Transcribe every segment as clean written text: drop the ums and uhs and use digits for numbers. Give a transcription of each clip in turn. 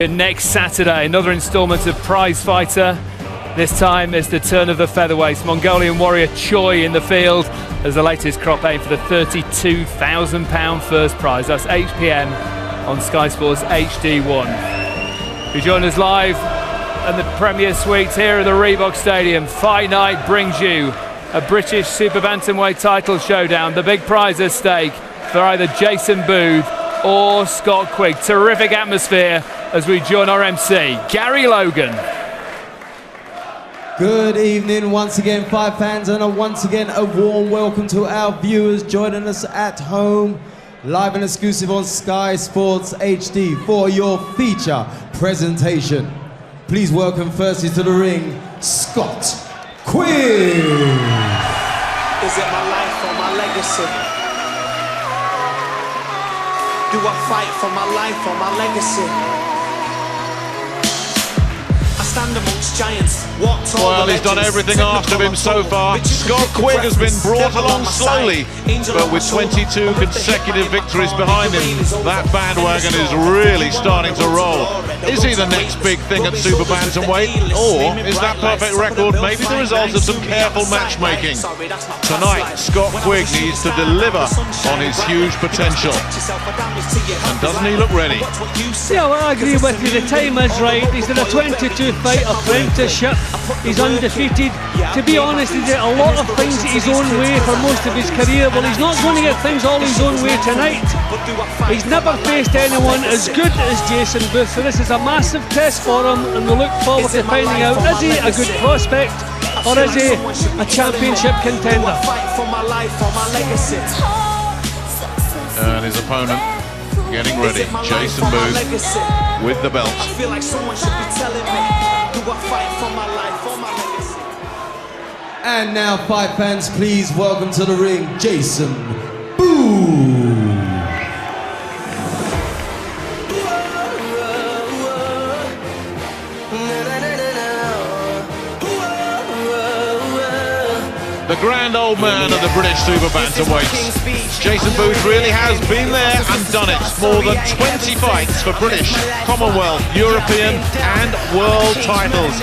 Next Saturday, another instalment of Prize Fighter. This time it's the turn of the featherweights. Mongolian warrior Choi in the field as the latest crop aim for the £32,000 first prize. That's 8 p.m. on Sky Sports HD1. You join us live at the Premier Suites here at the Reebok Stadium. Fight Night brings you a British Super Bantamweight title showdown. The big prize at stake for either Jason Booth or Scott Quigg. Terrific atmosphere as we join our MC, Gary Logan. Good evening once again, Fight fans, and once again a warm welcome to our viewers joining us at home, live and exclusive on Sky Sports HD for your feature presentation. Please welcome firstly to the ring, Scott Quigg. Is it my life or my legacy? Do I fight for my life or my legacy? I stand amongst giants. Well, he's done everything asked of him so far. Scott Quigg has been brought along slowly, but with 22 consecutive victories behind him, that bandwagon is really starting to roll. Is he the next big thing at Super Bantamweight, or is that perfect record maybe the result of some careful matchmaking? Tonight, Scott Quigg needs to deliver on his huge potential. And doesn't he look ready? Yeah, well, I agree with you. The time is right. He's in a 22-fight apprenticeship. He's undefeated. To be honest, he did a lot of things his own way for most of his career. Well, he's not going to get things all his own way tonight. He's never faced anyone as good as Jason Booth, so this is a massive test for him, and we look forward to finding out, is he a good prospect or is he a championship contender? And his opponent getting ready, Jason Booth with the belt. I feel like someone should be telling me, do I fight for my life or my legacy? And now, Fight fans, please welcome to the ring, Jason Booth. The grand old man of the British Super Bantamweights. Jason Booth really has been there and done it. More than 20 fights for British, Commonwealth, European and world titles.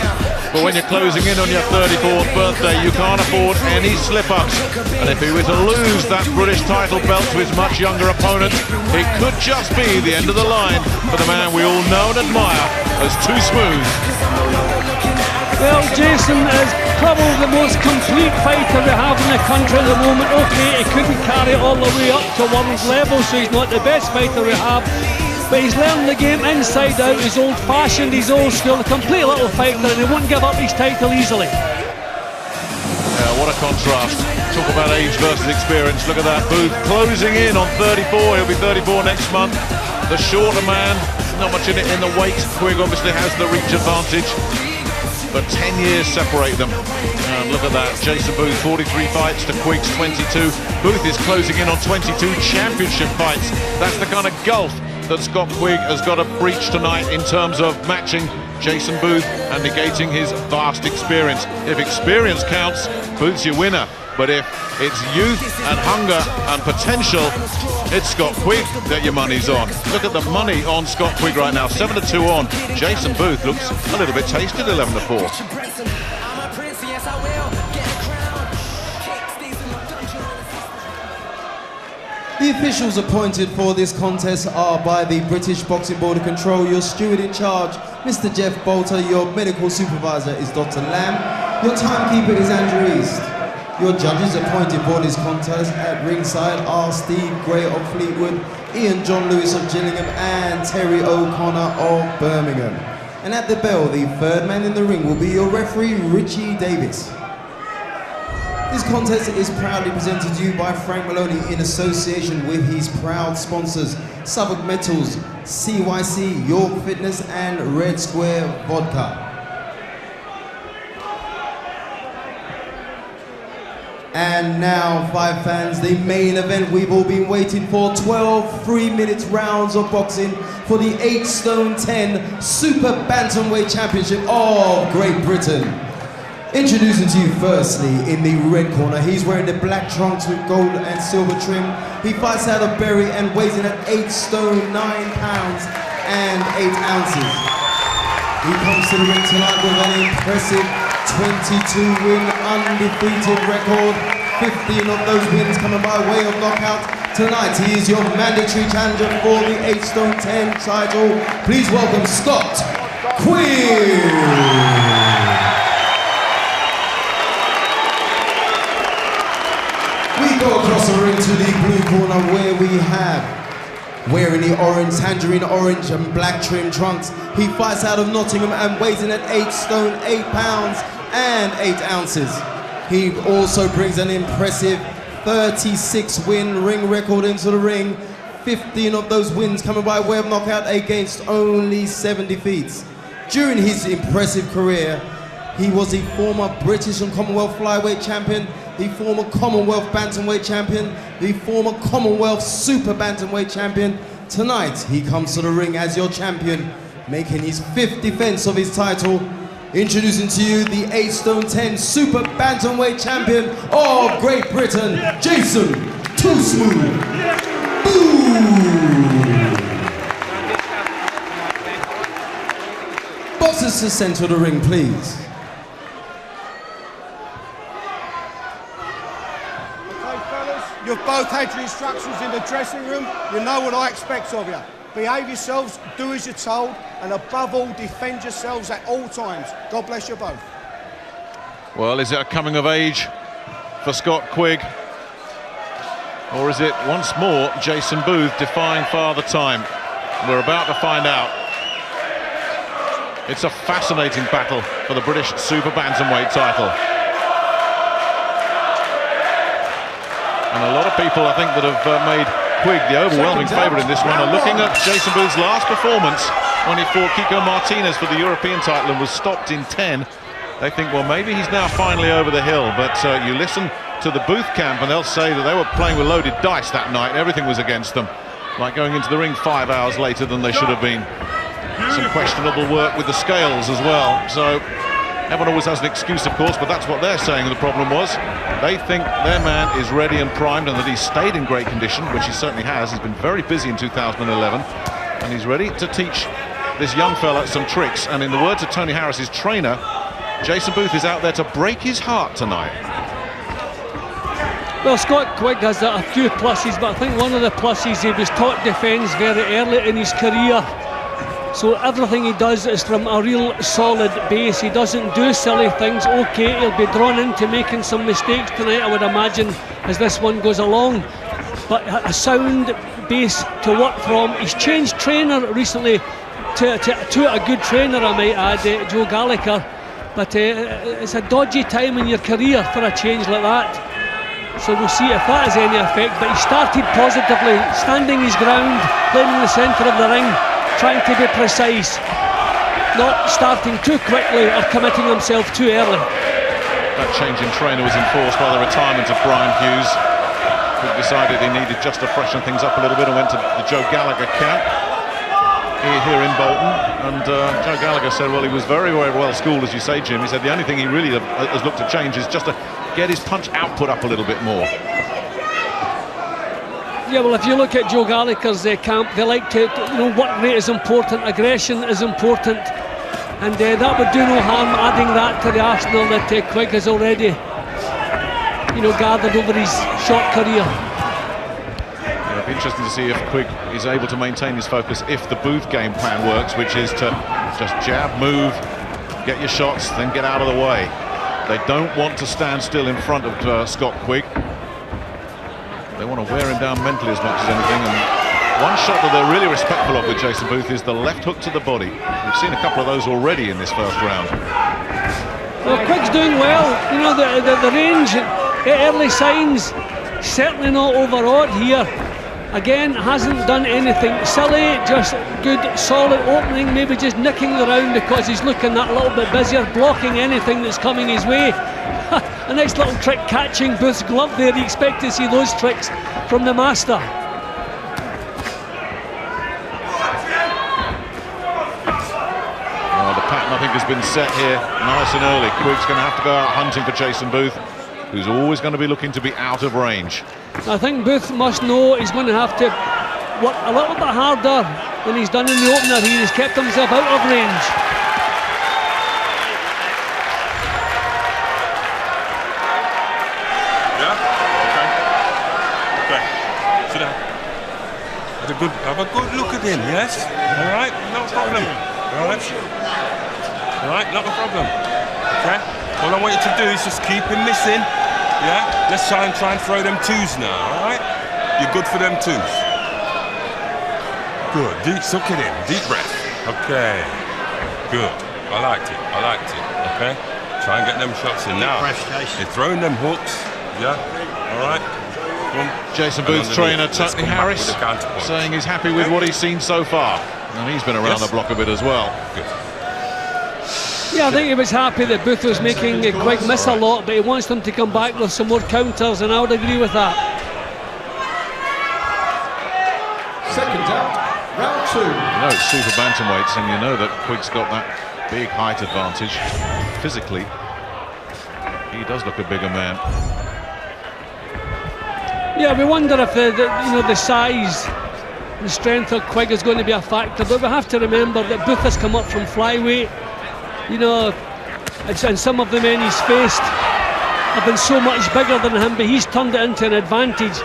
But when you're closing in on your 34th birthday, you can't afford any slip-ups. And if he were to lose that British title belt to his much younger opponent, it could just be the end of the line for the man we all know and admire as Too Smooth. Well, Jason is probably the most complete fighter we have in the country at the moment. Okay, he couldn't carry it all the way up to world level, so he's not the best fighter we have. But he's learned the game inside out. He's old-fashioned, he's old school, a complete little fighter, and he won't give up his title easily. Yeah, what a contrast. Talk about age versus experience. Look at that, Booth closing in on 34. He'll be 34 next month. The shorter man, not much in it in the weight. Quigg obviously has the reach advantage, but 10 years separate them. And look at that, Jason Booth 43 fights to Quigg's 22. Booth is closing in on 22 championship fights. That's the kind of gulf that Scott Quigg has got to breach tonight in terms of matching Jason Booth and negating his vast experience. If experience counts, Booth's your winner. But if it's youth and hunger and potential, it's Scott Quigg that your money's on. Look at the money on Scott Quigg right now, 7-2 on. Jason Booth looks a little bit tasted, 11-4. The officials appointed for this contest are by the British Boxing Board of Control. Your steward in charge, Mr. Jeff Bolter. Your medical supervisor is Dr. Lamb. Your timekeeper is Andrew East. Your judges appointed for this contest at ringside are Steve Gray of Fleetwood, Ian John Lewis of Gillingham, and Terry O'Connor of Birmingham. And at the bell, the third man in the ring will be your referee, Richie Davis. This contest is proudly presented to you by Frank Maloney in association with his proud sponsors, Southwark Metals, CYC, York Fitness, and Red Square Vodka. And now, Fight fans, the main event we've all been waiting for. 12 3-minute rounds of boxing for the 8 stone 10 Super Bantamweight Championship of Great Britain. Introducing to you firstly, in the red corner, he's wearing the black trunks with gold and silver trim. He fights out of Bury and weighs in at 8 stone 9 pounds. and 8 ounces. He comes to the ring tonight with an impressive 22-win undefeated record. 15 of those wins coming by way of knockout. Tonight he is your mandatory challenger for the 8 stone 10 title. Please welcome Scott Quigg. We go across the ring to the blue corner where we have, wearing the orange, tangerine orange and black trim trunks, he fights out of Nottingham and weighs in at 8 stone 8 pounds and 8 ounces. He also brings an impressive 36-win ring record into the ring. 15 of those wins coming by way of knockout against only 7 defeats. During his impressive career, he was the former British and Commonwealth flyweight champion, the former Commonwealth bantamweight champion, the former Commonwealth super bantamweight champion. Tonight, he comes to the ring as your champion, making his 5th defense of his title. Introducing to you the 8 stone 10 super bantamweight champion of Great Britain, Jason Too Smooth. Boxers to center of the ring, please. Okay, fellas, you've both had your instructions in the dressing room. You know what I expect of you. Behave yourselves, do as you're told, and above all, defend yourselves at all times. God bless you both. Well, is it a coming of age for Scott Quigg? Or is it once more Jason Booth defying Father Time? We're about to find out. It's a fascinating battle for the British Super Bantamweight title. And a lot of people, I think, that have made Quigg the overwhelming favourite in this one are looking at Jason Booth's last performance when he fought Kiko Martinez for the European title and was stopped in 10. They think, well, maybe he's now finally over the hill, but you listen to the Booth camp and they'll say that they were playing with loaded dice that night. Everything was against them, like going into the ring 5 hours later than they should have been. Some questionable work with the scales as well, so everyone always has an excuse, of course, but that's what they're saying the problem was. They think their man is ready and primed and that he's stayed in great condition, which he certainly has. He's been very busy in 2011 and he's ready to teach this young fella some tricks. And in the words of Tony Harris's trainer, Jason Booth is out there to break his heart tonight. Well, Scott Quigg has a few pluses, but I think one of the pluses, he was taught defence very early in his career. So everything he does is from a real solid base. He doesn't do silly things. Okay, he'll be drawn into making some mistakes tonight, I would imagine, as this one goes along. But a sound base to work from. He's changed trainer recently to a good trainer, I might add, Joe Gallagher. But it's a dodgy time in your career for a change like that. So we'll see if that has any effect. But he started positively, standing his ground, playing in the centre of the ring, trying to be precise, not starting too quickly or committing himself too early. That change in trainer was enforced by the retirement of Brian Hughes, who decided he needed just to freshen things up a little bit and went to the Joe Gallagher camp here in Bolton. And Joe Gallagher said, well, he was very, very well schooled, as you say, Jim. He said the only thing he really has looked to change is just to get his punch output up a little bit more. Yeah, well, if you look at Joe Gallagher's camp, they like to, work rate is important, aggression is important, and that would do no harm adding that to the arsenal that Quigg has already, gathered over his short career. Yeah, it'll be interesting to see if Quigg is able to maintain his focus if the Booth game plan works, which is to just jab, move, get your shots, then get out of the way. They don't want to stand still in front of Scott Quigg. They want to wear him down mentally as much as anything, and one shot that they're really respectful of with Jason Booth is the left hook to the body. We've seen a couple of those already in this first round. Well, Quigg's doing well. The range, early signs, certainly not overawed here. Again, hasn't done anything silly, just good, solid opening, maybe just nicking the round because he's looking that little bit busier, blocking anything that's coming his way. A nice little trick catching Booth's glove there. You expect to see those tricks from the master. Well, the pattern, I think, has been set here nice and early. Quigg's going to have to go out hunting for Jason Booth, who's always going to be looking to be out of range. I think Booth must know he's going to have to work a little bit harder than he's done in the opener. He's kept himself out of range. Sit down. Have a good look at him, yes? All right, no problem. All right? All right, not a problem. Okay? All I want you to do is just keep him missing. Yeah? Let's try and throw them twos now, all right? You're good for them twos. Good. Deep suck it in. Deep breath. Okay. Good. I liked it. Okay? Try and get them shots in now. You're throwing them hooks. Yeah? All right? Jason Booth's trainer Tony Harris saying he's happy with what he's seen so far, and he's been around the block a bit as well. Good. Yeah, I think he was happy that Booth was making Quigg miss a lot, but he wants them to come back with some more counters, and I would agree with that. Second out, round 2. You know it's super bantamweights, and you know that Quigg's got that big height advantage. Physically, he does look a bigger man. Yeah, we wonder if the size, the strength of Quigg is going to be a factor, but we have to remember that Booth has come up from flyweight. You know, and some of the men he's faced have been so much bigger than him, but he's turned it into an advantage.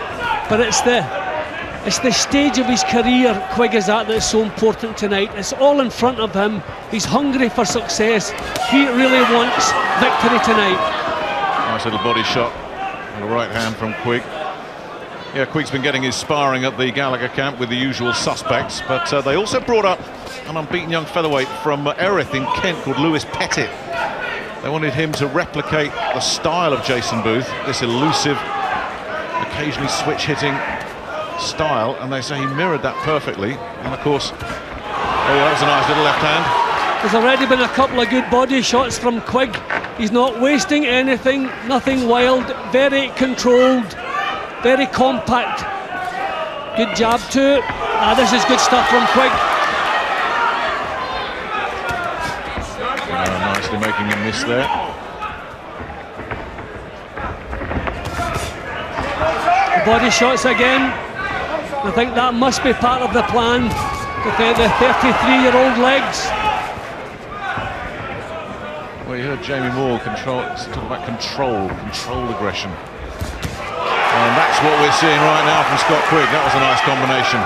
But it's the stage of his career Quigg is at that's so important tonight. It's all in front of him. He's hungry for success. He really wants victory tonight. Nice little body shot on the right hand from Quigg. Yeah, Quigg's been getting his sparring at the Gallagher camp with the usual suspects, but they also brought up an unbeaten young featherweight from Erith in Kent called Lewis Pettit. They wanted him to replicate the style of Jason Booth, this elusive, occasionally switch-hitting style, and they say he mirrored that perfectly. And of course, oh, that was a nice little left hand. There's already been a couple of good body shots from Quigg. He's not wasting anything, nothing wild, very controlled, very compact. Good jab too. This is good stuff from Quigg. Nicely making him miss there. Body shots again. I think that must be part of the plan with the 33-year-old legs. Well, you heard Jamie Moore talk about controlled aggression. And that's what we're seeing right now from Scott Quigg. That was a nice combination.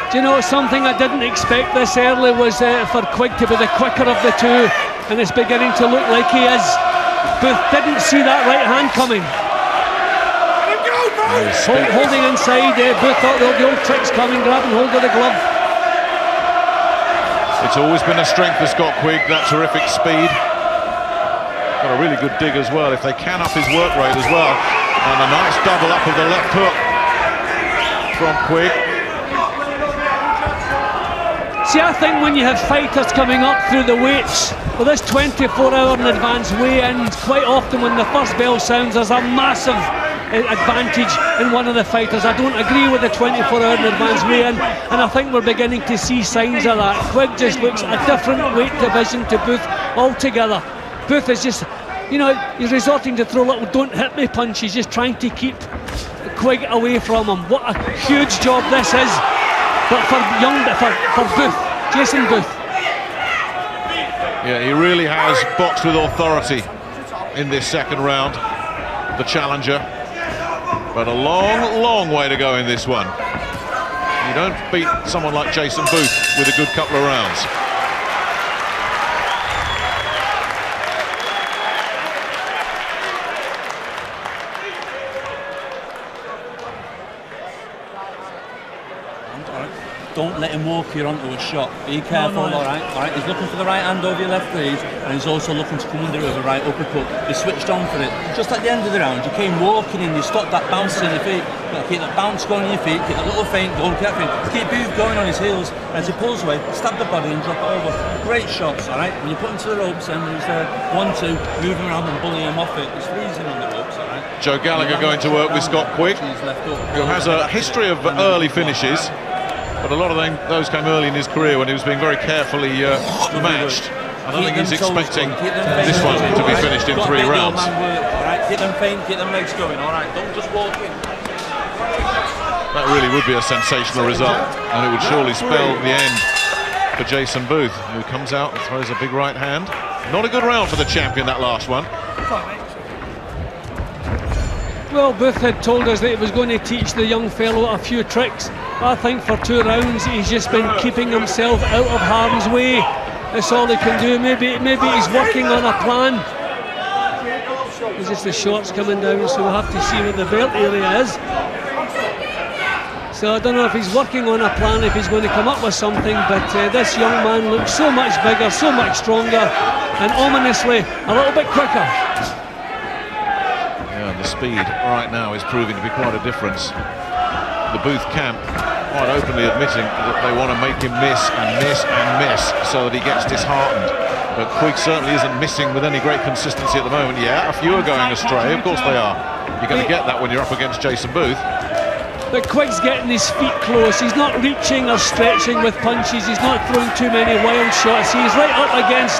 Do you know something I didn't expect this early was for Quigg to be the quicker of the two, and it's beginning to look like he is. Booth didn't see that right hand coming. Holding inside, Booth thought the old trick's coming, grabbing hold of the glove. It's always been a strength for Scott Quigg, that terrific speed. Got a really good dig as well, if they can up his work rate as well. And a nice double up of the left hook from Quigg. See, I think when you have fighters coming up through the weights, well, this 24-hour in advance weigh-in, quite often when the first bell sounds, there's a massive advantage in one of the fighters. I don't agree with the 24-hour in advance weigh-in, and I think we're beginning to see signs of that. Quigg just looks a different weight division to Booth altogether. Booth is just, you know, he's resorting to throw little don't hit me punches, just trying to keep Quigg away from him. What a huge job this is, but for Booth, Jason Booth. Yeah, he really has boxed with authority in this second round, the challenger. But a long, long way to go in this one. You don't beat someone like Jason Booth with a good couple of rounds. Don't let him walk you onto a shot. Be careful, all right? He's looking for the right hand over your left knees, and he's also looking to come under it with a right uppercut. He switched on for it. Just at the end of the round, you came walking in, you stopped that bounce in your feet. You gotta keep that bounce going in your feet, keep that little feint going, keep Booth going on his heels. As he pulls away, stab the body and drop it over. Great shots, all right? When you put him to the ropes, and he's 1-2, moving around and bullying him off it. He's freezing on the ropes, all right? Joe Gallagher going to work with Scott Quigg, who has a history of early finishes. But a lot of those came early in his career when he was being very carefully matched. I don't think he's expecting this one to be finished in 3 rounds. All right, get them feint, get them legs going. All right, don't just walk in. That really would be a sensational result, and it would surely spell the end for Jason Booth, who comes out and throws a big right hand. Not a good round for the champion, that last one. Well, Booth had told us that he was going to teach the young fellow a few tricks. I think for 2 rounds he's just been keeping himself out of harm's way. That's all he can do. Maybe he's working on a plan. It's just the shorts coming down, so we'll have to see where the belt area is. So I don't know if he's working on a plan, if he's going to come up with something, but this young man looks so much bigger, so much stronger, and ominously a little bit quicker. Yeah, the speed right now is proving to be quite a difference. The Booth camp quite openly admitting that they want to make him miss and miss and miss so that he gets disheartened. But Quigg certainly isn't missing with any great consistency at the moment. Yeah, a few are going astray, of course they are. You're going to get that when you're up against Jason Booth. But Quigg's getting his feet close. He's not reaching or stretching with punches. He's not throwing too many wild shots. He's right up against,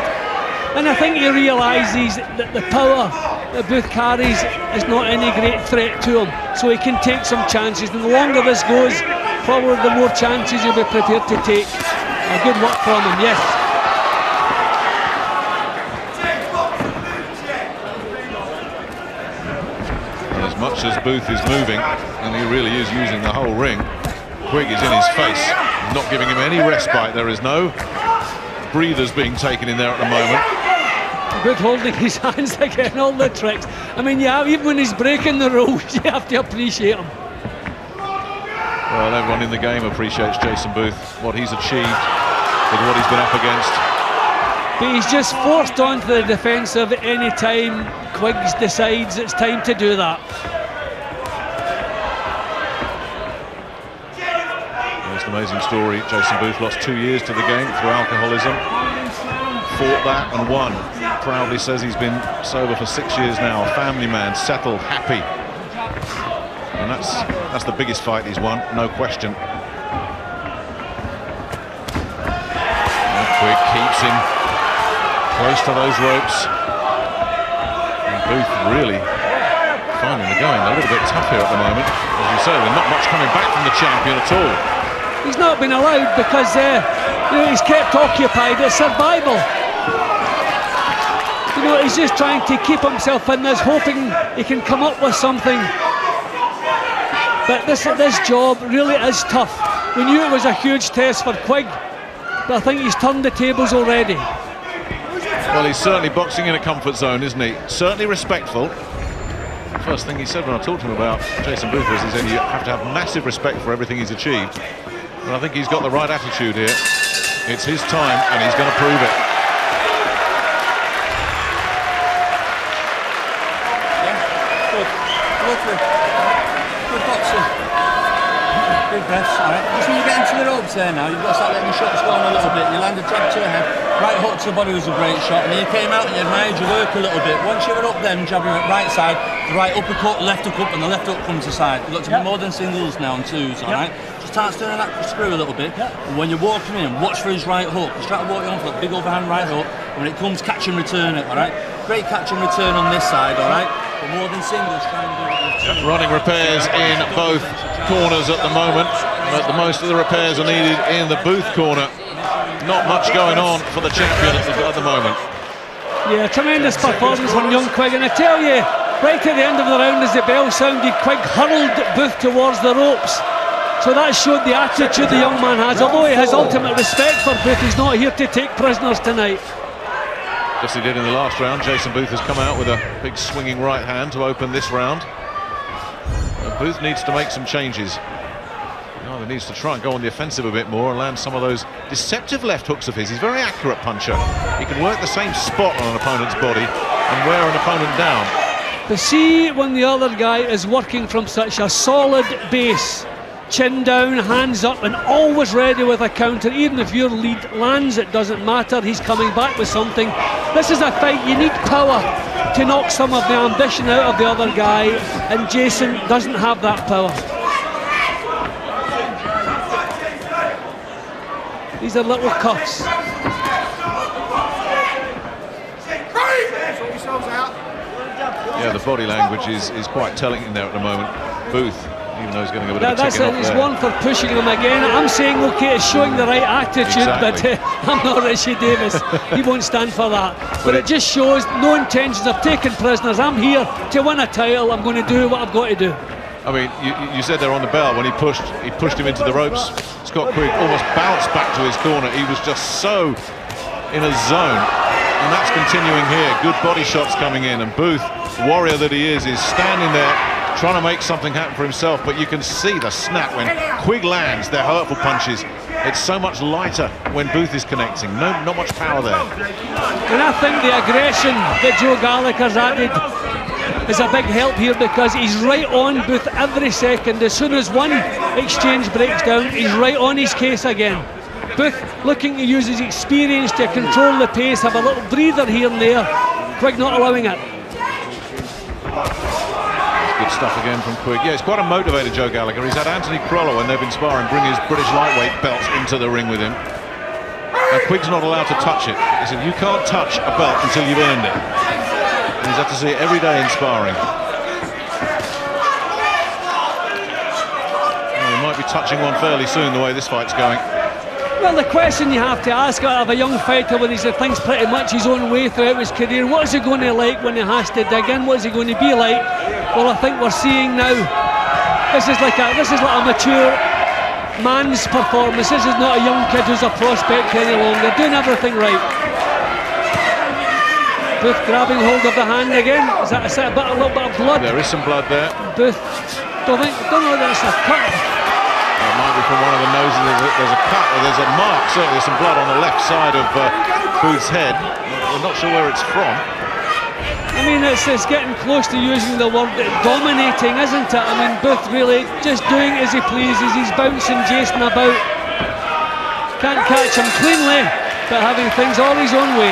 and I think he realises that the power that Booth carries is not any great threat to him. So he can take some chances. And the longer this goes, probably the more chances he'll be prepared to take. Good work from him, yes. As much as Booth is moving, and he really is using the whole ring, Quigg is in his face. He's not giving him any respite. There is no breathers being taken in there at the moment. Booth holding his hands again, all the tricks. I mean, yeah, even when he's breaking the rules, you have to appreciate him. Well, everyone in the game appreciates Jason Booth, what he's achieved with what he's been up against. But he's just forced onto the defensive any time Quigg decides it's time to do that. It's an amazing story. Jason Booth lost 2 years to the game through alcoholism. Fought that and won. Proudly says he's been sober for 6 years now. A family man, settled, happy. And that's the biggest fight he's won, no question. And Quigg keeps him close to those ropes. And Booth really finding the going a little bit tough here at the moment. As you say, there's not much coming back from the champion at all. He's not been allowed because he's kept occupied. It's survival. You know, he's just trying to keep himself in this, hoping he can come up with something. But this job really is tough. We knew it was a huge test for Quigg, but I think he's turned the tables already. Well, he's certainly boxing in a comfort zone, isn't he? Certainly respectful. The first thing he said when I talked to him about Jason Booth was he said you have to have massive respect for everything he's achieved. And I think he's got the right attitude here. It's his time and he's going to prove it. Good boxing. Big breaths, alright. Just when you get into the ropes there now, you've got to start letting the shots go on a little bit. You land a jab to the head, right hook to the body was a great shot, and then you came out and you admired your work a little bit. Once you were up then, jabbing at right side, the right uppercut, left hook up, and the left hook comes aside. You've got to be more than singles now and twos, alright? Just start turning that screw a little bit, and when you're walking in, watch for his right hook. Just try to walk you on for that big overhand right hook, and when it comes, catch and return it, alright? Great catch and return on this side, alright? But more than singles, try and do it. Running repairs in both corners at the moment, but most of the repairs are needed in the Booth corner. Not much going on for the champion at the moment. Yeah, tremendous performance from young Quigg, and I tell you, right at the end of the round as the bell sounded, Quigg hurled Booth towards the ropes. So that showed the attitude the young man has. Although he has ultimate respect for Booth, he's not here to take prisoners tonight. Just he did in the last round. Jason Booth has come out with a big swinging right hand to open this round. Booth needs to make some changes. He either needs to try and go on the offensive a bit more and land some of those deceptive left hooks of his. He's a very accurate puncher. He can work the same spot on an opponent's body and wear an opponent down. But see when the other guy is working from such a solid base, chin down, hands up, and always ready with a counter. Even if your lead lands, it doesn't matter. He's coming back with something. This is a fight. You need power to knock some of the ambition out of the other guy, and Jason doesn't have that power. These are little cuffs. Yeah, the body language is quite telling in there at the moment. Booth even though he's getting a bit of a That's ticking it, off it's there. one for pushing him again. I'm saying, okay, it's showing the right attitude, Exactly. but I'm not Richie Davis. He won't stand for that. But it just shows no intentions of taking prisoners. I'm here to win a title. I'm going to do what I've got to do. I mean, you said there on the bell when he pushed him into the ropes. Scott Quigg almost bounced back to his corner. He was just so in a zone, and that's continuing here. Good body shots coming in, and Booth, warrior that he is standing there trying to make something happen for himself. But you can see the snap when Quigg lands their hurtful punches. It's so much lighter when Booth is connecting. Not much power there. And I think the aggression that Joe Gallagher's added is a big help here, because he's right on Booth every second. As soon as one exchange breaks down, he's right on his case again. Booth looking to use his experience to control the pace, have a little breather here and there. Quigg not allowing it. Good stuff again from Quigg. Yeah, it's quite a motivated Joe Gallagher. He's had Anthony Crolla, when they've been sparring, bring his British lightweight belt into the ring with him. And Quigg's not allowed to touch it. He said, you can't touch a belt until you've earned it. And he's had to see it every day in sparring. Well, he might be touching one fairly soon, the way this fight's going. Well, the question you have to ask of a young fighter when he's done things pretty much his own way throughout his career, what is he going to like when he has to dig in? What is he going to be like? Well, I think we're seeing now, this is like a mature man's performance. This is not a young kid who's a prospect any longer. Doing everything right. Booth grabbing hold of the hand again. Is that a little bit of blood? There is some blood there. Booth, don't know that it's a cut. It might be from one of the noses. There's a cut, or there's a mark. Certainly there's some blood on the left side of Booth's head. I'm not sure where it's from. I mean, it's getting close to using the word dominating, isn't it? I mean, Booth really just doing as he pleases. He's bouncing Jason about. Can't catch him cleanly, but having things all his own way.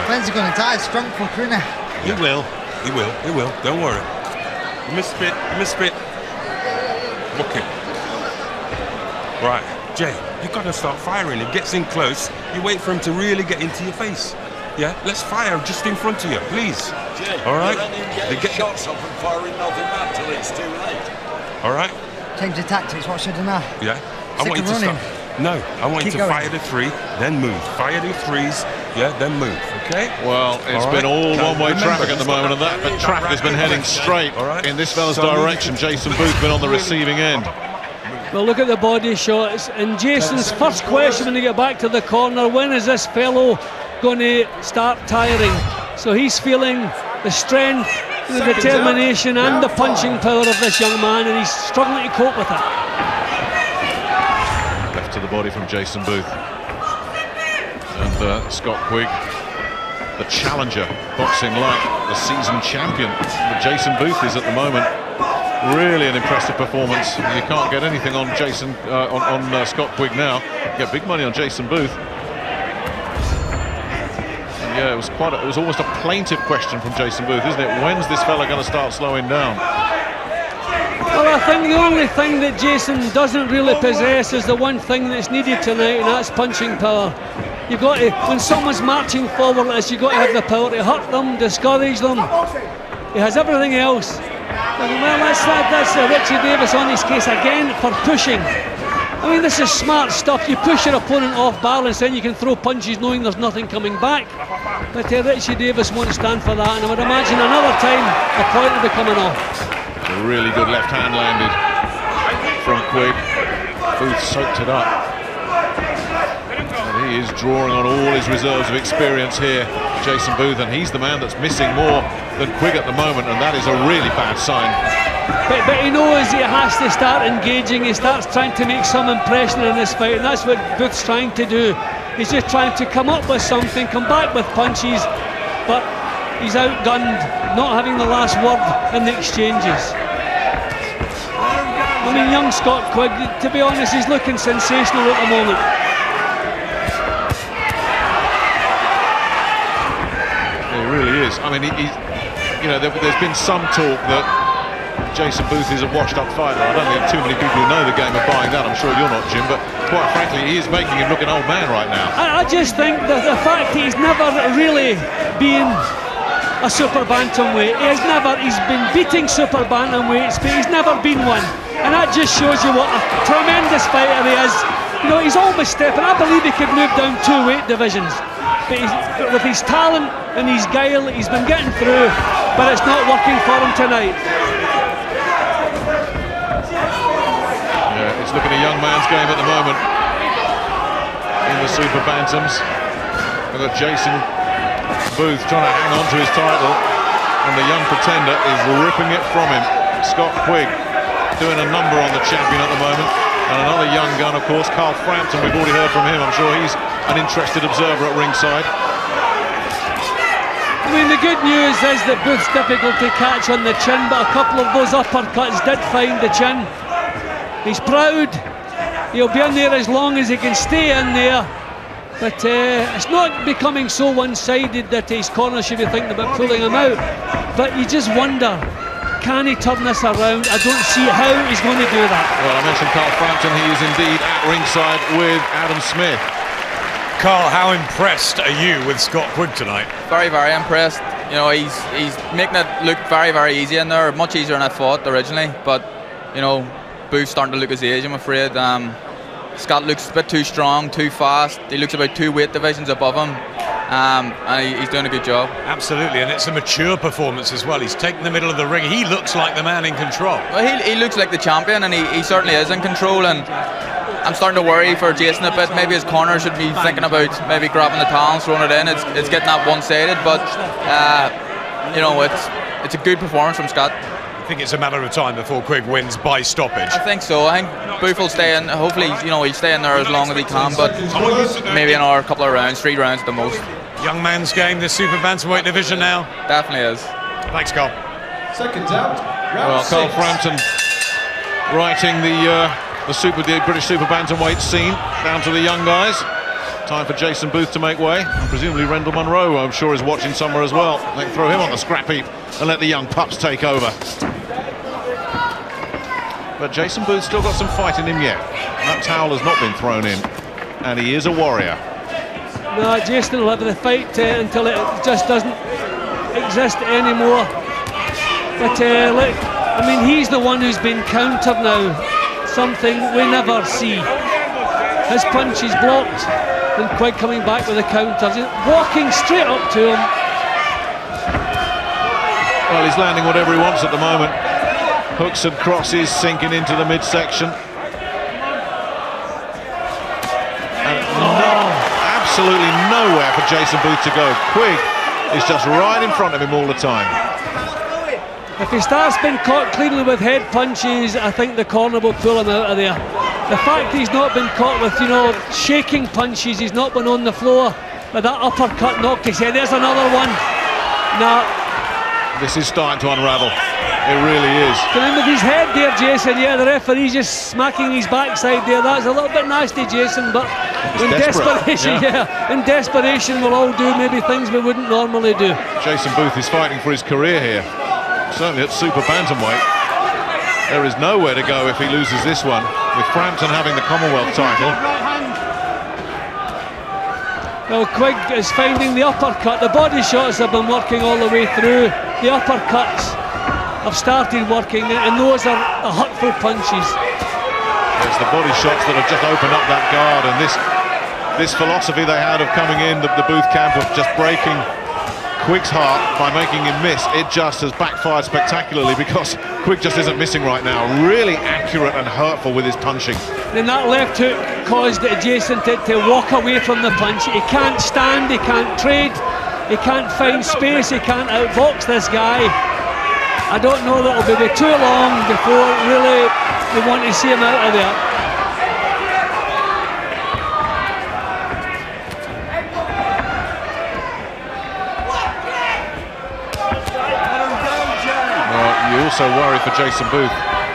When's he going to die? Strong fucker, isn't he? He will. Don't worry. You missed a bit. Okay. Right, Jay, you got to start firing. If he gets in close, you wait for him to really get into your face. Yeah, let's fire just in front of you, please. Jay, all right? They get shots off and firing nothing back till it's too late. All right? Change the tactics. What should I do now? Yeah. I Sick want you of to running. stop. No, I want you to fire the three, then move. Fire the threes, yeah, then move. Okay? Well, it's been all one-way traffic at the moment, and that traffic has been heading straight in this fella's direction. Jason Booth been on the receiving end. Well, look at the body shots. And Jason's first question when he get back to the corner, when is this fellow going to start tiring? So he's feeling the strength, the determination and the punching power of this young man, and he's struggling to cope with it. Left to the body from Jason Booth. And Scott Quigg, the challenger, boxing like the seasoned champion that Jason Booth is at the moment. Really an impressive performance. You can't get anything on Jason on Scott Quigg now. You get big money on Jason Booth. And yeah, it was almost a plaintive question from Jason Booth, isn't it? When's this fella going to start slowing down? Well, I think the only thing that Jason doesn't really possess is the one thing that's needed tonight, and that's punching power. You've got to, when someone's marching forward like this, you've got to have the power to hurt them, discourage them. He has everything else. Well, that's Richie Davis on his case again for pushing. I mean, this is smart stuff. You push your opponent off balance, then you can throw punches knowing there's nothing coming back. But Richie Davis won't stand for that, and I would imagine another time a point will be coming off. A really good left hand landed from Quigg. Booth soaked it up. And he is drawing on all his reserves of experience here, Jason Booth, and he's the man that's missing more than Quigg at the moment, and that is a really bad sign. But he knows he has to start engaging. He starts trying to make some impression in this fight, and that's what Booth's trying to do. He's just trying to come up with something, come back with punches, but he's outgunned, not having the last word in the exchanges. I mean, young Scott Quigg, to be honest, he's looking sensational at the moment. He really is. I mean, there's been some talk that Jason Booth is a washed-up fighter. I don't think too many people who know the game are buying that. I'm sure you're not, Jim, but quite frankly, he is making him look an old man right now. I just think that the fact he's never really been a super bantamweight. He's been beating super bantamweights, but he's never been one. And that just shows you what a tremendous fighter he is. You know, he's almost stepping. I believe he could move down 2 weight divisions. But with his talent and his guile, he's been getting through, but it's not working for him tonight. Yeah, it's looking a young man's game at the moment in the super bantams. We've got Jason Booth trying to hang on to his title, and the young pretender is ripping it from him. Scott Quigg doing a number on the champion at the moment, and another young gun, of course, Carl Frampton. We've already heard from him. I'm sure he's an interested observer at ringside. I mean, the good news is that Booth's difficult to catch on the chin, but a couple of those uppercuts did find the chin. He's proud. He'll be in there as long as he can stay in there. But it's not becoming so one-sided that his corner should be thinking about pulling him out. But you just wonder, can he turn this around? I don't see how he's going to do that. Well, I mentioned Carl Frampton. He is indeed at ringside with Adam Smith. Carl, how impressed are you with Scott Quigg tonight? Very, very impressed. You know, he's making it look very, very easy in there. Much easier than I thought originally. But, you know, Booth's starting to look his age, I'm afraid. Scott looks a bit too strong, too fast. He looks about 2 weight divisions above him. And he's doing a good job. Absolutely, and it's a mature performance as well. He's taken the middle of the ring. He looks like the man in control. Well, he looks like the champion, and he certainly is in control. And I'm starting to worry for Jason a bit. Maybe his corner should be thinking about maybe grabbing the towel and throwing it in. It's getting that one-sided, but you know, it's a good performance from Scott. I think it's a matter of time before Quigg wins by stoppage. I think so. I think Booth will stay in. Hopefully, you know, he'll stay in there as long as he can, but maybe another couple of rounds, 3 rounds at the most. Young man's game, this super bantamweight division now. Definitely is. Thanks, Carl. Seconds out. Well, Carl Frampton writing the British super bantamweight scene down to the young guys. Time for Jason Booth to make way. And presumably Rendell Munro, I'm sure, is watching somewhere as well. They can throw him on the scrap heap and let the young pups take over. But Jason Booth's still got some fight in him yet. That towel has not been thrown in, and he is a warrior. No, Jason will have the fight until it just doesn't exist anymore. But look, I mean, he's the one who's been countered now. Something we never see. His punch is blocked, and Quigg coming back with a counter, just walking straight up to him. Well, he's landing whatever he wants at the moment. Hooks and crosses sinking into the midsection. Absolutely nowhere for Jason Booth to go. Quigg is just right in front of him all the time. If he starts being caught cleanly with head punches, I think the corner will pull him out of there. The fact he's not been caught with, you know, shaking punches, he's not been on the floor, but that uppercut knocked his head. There's another one. Now, this is starting to unravel. It really is. Come in with his head there, Jason. Yeah, the referee's just smacking his backside there. That's a little bit nasty, Jason, but in desperation, in desperation, we'll all do maybe things we wouldn't normally do. Jason Booth is fighting for his career here, certainly at super bantamweight. There is nowhere to go if he loses this one, with Frampton having the Commonwealth title. Well, Quigg is finding the uppercut. The body shots have been working all the way through. The uppercuts have started working, and those are hurtful punches. It's the body shots that have just opened up that guard, and this philosophy they had of coming in the Booth camp of just breaking Quigg's heart by making him miss, it just has backfired spectacularly, because Quigg just isn't missing right now. Really accurate and hurtful with his punching. And that left hook caused Jason to walk away from the punch. He can't stand, he can't trade, he can't find space, he can't outbox this guy. I don't know that it'll be too long before really we want to see him out of there. You also worry for Jason Booth.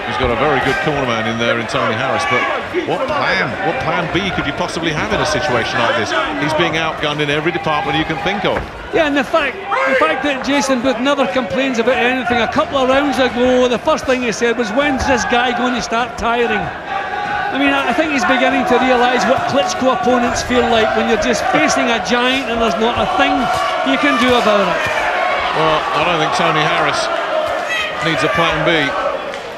He's got a very good cornerman in there in Tony Harris, but what plan B could you possibly have in a situation like this? He's being outgunned in every department you can think of. Yeah, and the fact that Jason Booth never complains about anything. A couple of rounds ago, the first thing he said was, when's this guy going to start tiring? I mean, I think he's beginning to realise what Klitschko opponents feel like when you're just facing a giant and there's not a thing you can do about it. Well, I don't think Tony Harris needs a plan B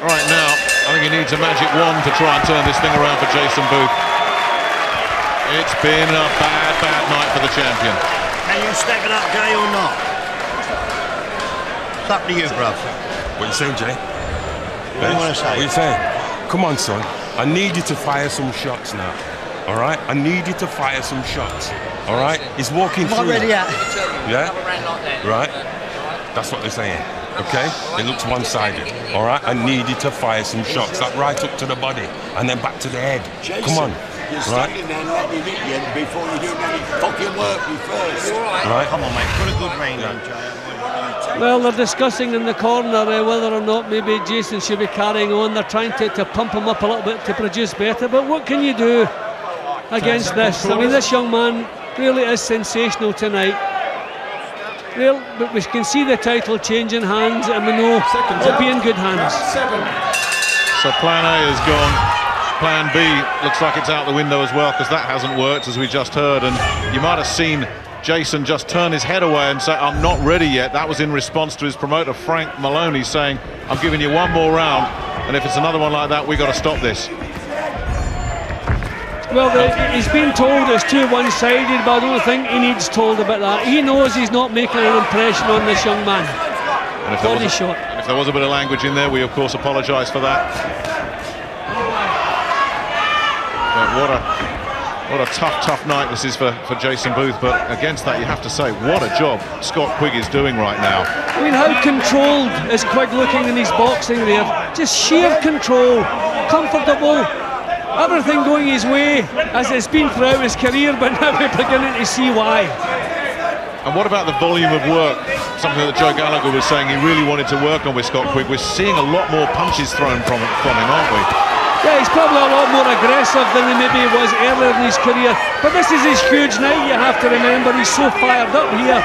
right now. I think he needs a magic wand to try and turn this thing around for Jason Booth. It's been a bad night for the champion. Can you step it up, Jay, or not? It's up to you, bruv. What you saying, Jay? What do you want to say? What you saying? Come on, son. I need you to fire some shots now. All right? I need you to fire some shots. All right? He's walking through. Not ready yet. Yeah? Right? That's what they're saying. Okay? It looks one-sided. All right? I need you to fire some shots. That right up to the body and then back to the head. Come on. You're right? standing there and letting hit you before you do any fucking work you first. Right? Come on, mate. Put a good range on, Jay. Well, they're discussing in the corner whether or not maybe Jason should be carrying on. They're trying to pump him up a little bit to produce better. But what can you do against this? I mean, this young man really is sensational tonight. But we can see the title changing hands, and we know it'll be in good hands. So plan A is gone. Plan B looks like it's out the window as well, because that hasn't worked, as we just heard. And you might have seen Jason just turn his head away and say, I'm not ready yet. That was in response to his promoter, Frank Maloney, saying, I'm giving you one more round, and if it's another one like that, we've got to stop this. Well, he's been told it's too one-sided, but I don't think he needs told about that. He knows he's not making an impression on this young man. And if there was a bit of language in there, we of course apologise for that. But what a tough night this is for Jason Booth. But against that, you have to say, what a job Scott Quigg is doing right now. I mean, how controlled is Quigg looking in his boxing there? Just sheer control, comfortable, everything going his way, as it's been throughout his career, but now we're beginning to see why. And what about the volume of work? Something that Joe Gallagher was saying he really wanted to work on with Scott Quigg. We're seeing a lot more punches thrown from him, aren't we? Yeah, he's probably a lot more aggressive than he maybe was earlier in his career. But this is his huge night, you have to remember. He's so fired up here.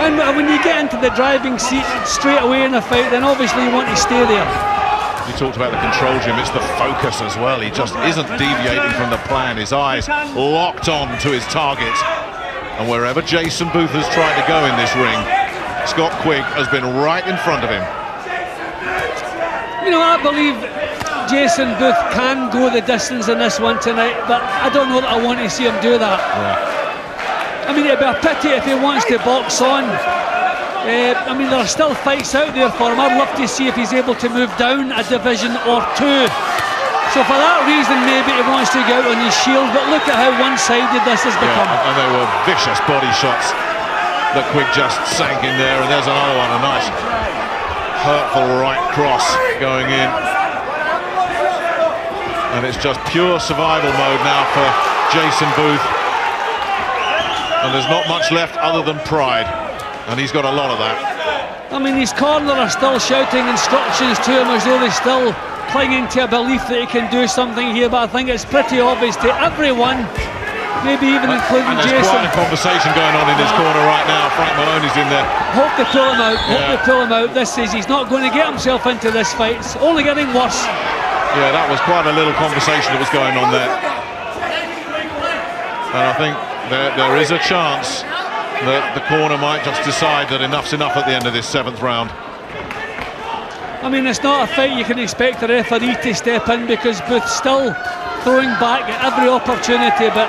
And when you get into the driving seat straight away in a fight, then obviously you want to stay there. You talked about the control, Jim. It's the focus as well. He just isn't deviating from the plan. His eyes locked on to his target. And wherever Jason Booth has tried to go in this ring, Scott Quigg has been right in front of him. You know, I believe Jason Booth can go the distance in this one tonight, but I don't know that I want to see him do that. Yeah. I mean, it'd be a pity if he wants to box on. I mean, there are still fights out there for him. I'd love to see if he's able to move down a division or two. So for that reason, maybe he wants to go out on his shield, but look at how one-sided this has become. Yeah, and they were vicious body shots that Quigg just sank in there, and there's another one, a nice hurtful right cross going in. And it's just pure survival mode now for Jason Booth. And there's not much left other than pride, and he's got a lot of that. I mean, his corner are still shouting instructions to him as though they're still clinging to a belief that he can do something here, but I think it's pretty obvious to everyone, maybe even including and there's Jason. Quite a conversation going on in his corner right now. Frank Maloney's in there. Hope they pull him out. Yeah. Hope they pull him out. This is, he's not going to get himself into this fight. It's only getting worse. Yeah, that was quite a little conversation that was going on there. And I think there is a chance that the corner might just decide that enough's enough at the end of this 7th round. I mean, it's not a fight you can expect the referee to step in, because Booth's still throwing back at every opportunity, but